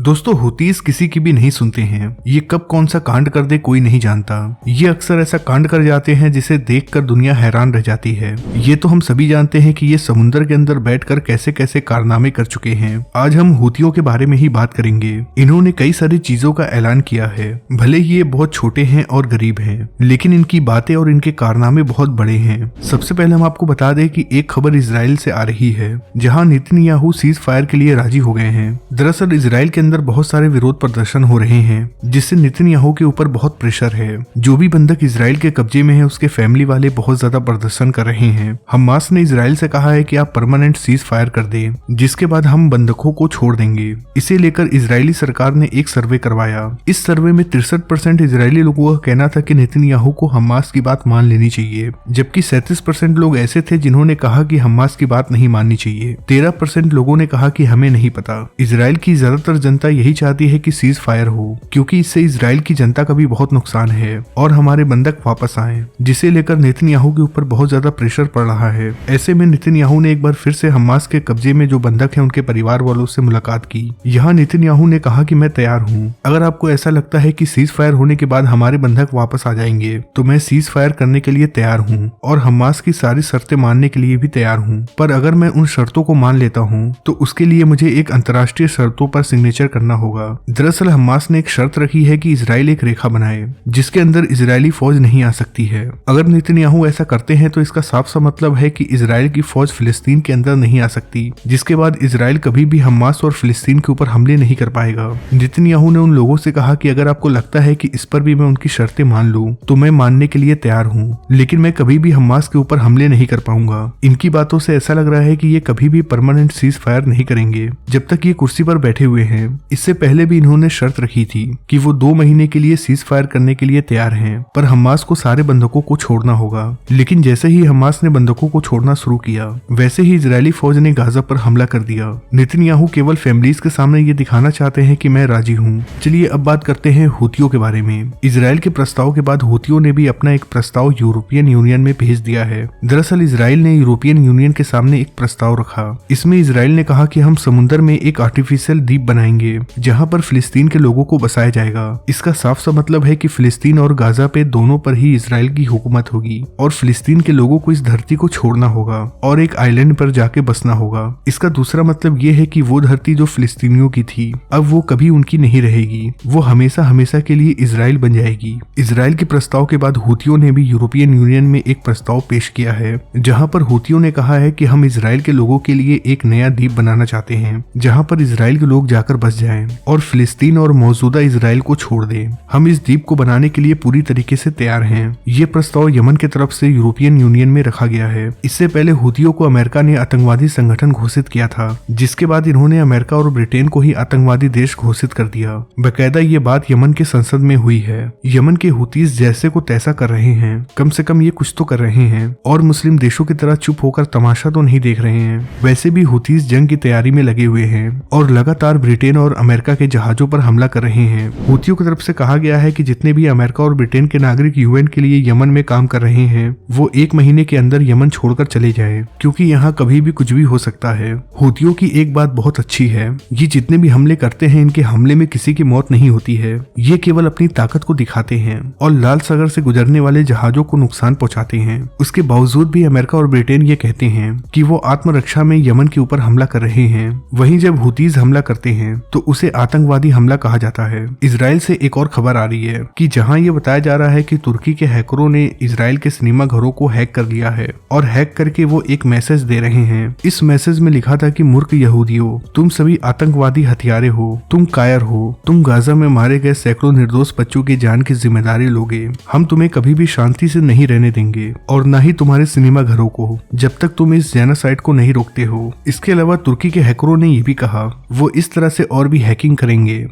दोस्तों हुतीस किसी की भी नहीं सुनते हैं। ये कब कौन सा कांड कर दे कोई नहीं जानता। ये अक्सर ऐसा कांड कर जाते हैं जिसे देखकर दुनिया हैरान रह जाती है। ये तो हम सभी जानते हैं कि ये समुद्र के अंदर बैठकर कैसे कैसे कारनामे कर चुके हैं। आज हम हुतियों के बारे में ही बात करेंगे। इन्होंने कई सारी चीजों का ऐलान किया है। भले ही ये बहुत छोटे हैं और गरीब हैं, लेकिन इनकी बातें और इनके कारनामे बहुत बड़े हैं। सबसे पहले हम आपको बता दें कि एक खबर इजराइल से आ रही है, जहां नेतन्याहू सीज फायर के लिए राजी हो गए हैं। दरअसल इजराइल के अंदर बहुत सारे विरोध प्रदर्शन हो रहे हैं, जिससे नेतन्याहू के ऊपर बहुत प्रेशर है। जो भी बंधक इजराइल के कब्जे में है, उसके फैमिली वाले बहुत ज्यादा प्रदर्शन कर रहे हैं। हमास ने इजराइल से कहा है कि आप परमानेंट सीज फायर कर दें, जिसके बाद हम बंधकों को छोड़ देंगे। इसे लेकर इजरायली सरकार ने एक सर्वे करवाया। इस सर्वे में 63% इजरायली लोगों का कहना था कि नेतन्याहू को हमास की बात मान लेनी चाहिए, जबकि 37% लोग ऐसे थे जिन्होंने कहा कि हमास की बात नहीं माननी चाहिए। 13% लोगों ने कहा कि हमें नहीं पता। इजराइल की ज्यादातर जनता यही चाहती है कि सीज फायर हो, क्योंकि इससे इजराइल की जनता का भी बहुत नुकसान है और हमारे बंधक वापस आए, जिसे लेकर नेतन्याहू के ऊपर बहुत ज्यादा प्रेशर पड़ रहा है। ऐसे में नेतन्याहू ने एक बार फिर से हमास के कब्जे में जो बंधक हैं उनके परिवार वालों से मुलाकात की। यहाँ नेतन्याहू ने कहा कि मैं तैयार हूँ। अगर आपको ऐसा लगता है कि सीज फायर होने के बाद हमारे बंधक वापस आ जाएंगे, तो मैं सीज फायर करने के लिए तैयार हूँ और हमास की सारी शर्तें मानने के लिए भी तैयार हूँ। पर अगर मैं उन शर्तों को मान लेता हूँ तो उसके लिए मुझे एक अंतर्राष्ट्रीय शर्तों पर सिग्नेचर करना होगा। दरअसल हमास ने एक शर्त रखी है कि इजराइल एक रेखा बनाए जिसके अंदर इजरायली फौज नहीं आ सकती है। अगर नेतन्याहू ऐसा करते हैं तो इसका साफ सा मतलब है कि इजराइल की फौज फिलिस्तीन के अंदर नहीं आ सकती, जिसके बाद इजराइल कभी भी हमास और फिलिस्तीन के ऊपर हमले नहीं कर पाएगा। नेतन्याहू ने उन लोगों से कहा कि अगर आपको लगता है कि इस पर भी मैं उनकी शर्तें मान लूं तो मैं मानने के लिए तैयार हूं, लेकिन मैं कभी भी हमास के ऊपर हमले नहीं कर पाऊंगा। इनकी बातों से ऐसा लग रहा है कि ये कभी भी परमानेंट सीज फायर नहीं करेंगे जब तक ये कुर्सी पर बैठे हुए हैं। इससे पहले भी इन्होंने शर्त रखी थी कि वो 2 महीने के लिए सीज फायर करने के लिए तैयार हैं, पर हमास को सारे बंधकों को छोड़ना होगा। लेकिन जैसे ही हमास ने बंधकों को छोड़ना शुरू किया, वैसे ही इजरायली फौज ने गाजा पर हमला कर दिया। नेतन्याहू केवल फैमिलीज के सामने ये दिखाना चाहते हैं कि मैं राजी हूँ। चलिए अब बात करते हैं हुतियों के बारे में। इजराइल के प्रस्ताव के बाद हुतियों ने भी अपना एक प्रस्ताव यूरोपियन यूनियन में भेज दिया है। दरअसल इजराइल ने यूरोपियन यूनियन के सामने एक प्रस्ताव रखा। इसमें इजराइल ने कहा कि हम समुद्र में एक आर्टिफिशियल द्वीप बनाएंगे जहां पर फिलिस्तीन के लोगों को बसाया जाएगा। इसका साफ सा मतलब है कि फिलिस्तीन और गाजा पे दोनों पर ही इजराइल की हुकूमत होगी और फिलिस्तीन के लोगों को इस धरती को छोड़ना होगा और एक आइलैंड पर जाके बसना होगा। इसका दूसरा मतलब ये है कि वो धरती जो फिलिस्तीनियों की थी अब वो कभी उनकी नहीं रहेगी, वो हमेशा हमेशा के लिए इजराइल बन जाएगी। इजराइल के प्रस्ताव के बाद हुतियों ने भी यूरोपियन यूनियन में एक प्रस्ताव पेश किया है, जहाँ पर हुतियों ने कहा है कि हम इजराइल के लोगों के लिए एक नया द्वीप बनाना चाहते हैं जहाँ पर इजराइल के लोग जाकर बस जाएं और फिलिस्तीन और मौजूदा इजराइल को छोड़ दें। हम इस द्वीप को बनाने के लिए पूरी तरीके से तैयार हैं। ये प्रस्ताव यमन की तरफ से यूरोपियन यूनियन में रखा गया है। इससे पहले हुतियों को अमेरिका ने आतंकवादी संगठन घोषित किया था, जिसके बाद इन्होंने अमेरिका और ब्रिटेन को ही आतंकवादी देश घोषित कर दिया। बकायदा ये बात यमन के संसद में हुई है। यमन के हुतीस जैसे को तैसा कर रहे हैं, कम से कम ये कुछ तो कर रहे हैं और मुस्लिम देशों की तरह चुप होकर तमाशा तो नहीं देख रहे हैं। वैसे भी हुतीस जंग की तैयारी में लगे हुए हैं और लगातार ब्रिटेन और अमेरिका के जहाजों पर हमला कर रहे हैं। हुतियों की तरफ से कहा गया है कि जितने भी अमेरिका और ब्रिटेन के नागरिक यूएन के लिए यमन में काम कर रहे हैं वो 1 महीने के अंदर यमन छोड़कर चले जाएं, क्योंकि यहाँ कभी भी कुछ भी हो सकता है। हुतियों की एक बात बहुत अच्छी है, ये जितने भी हमले करते हैं इनके हमले में किसी की मौत नहीं होती है। ये केवल अपनी ताकत को दिखाते हैं और लाल सागर से गुजरने वाले जहाजों को नुकसान पहुंचाते हैं। उसके बावजूद भी अमेरिका और ब्रिटेन ये कहते हैं कि वो आत्मरक्षा में यमन के ऊपर हमला कर रहे हैं। वहीं जब हुतीज हमला करते हैं तो उसे आतंकवादी हमला कहा जाता है। इजराइल से एक और खबर आ रही है कि जहां ये बताया जा रहा है कि तुर्की के हैकरों ने इजराइल के सिनेमा घरों को हैक कर लिया है और हैक करके वो एक मैसेज दे रहे हैं। इस मैसेज में लिखा था कि मूर्ख यहूदियों, तुम सभी आतंकवादी हथियारे हो, तुम कायर हो, तुम गाजा में मारे गए सैकड़ों निर्दोष बच्चों की जान की जिम्मेदारी लोगे। हम तुम्हें कभी भी शांति से नहीं रहने देंगे और न ही तुम्हारे सिनेमा घरों को, जब तक तुम इस जेनोसाइड को नहीं रोकते हो। इसके अलावा तुर्की के हैकरों ने ये भी कहा वो इस तरह से और भी हैकिंग करेंगे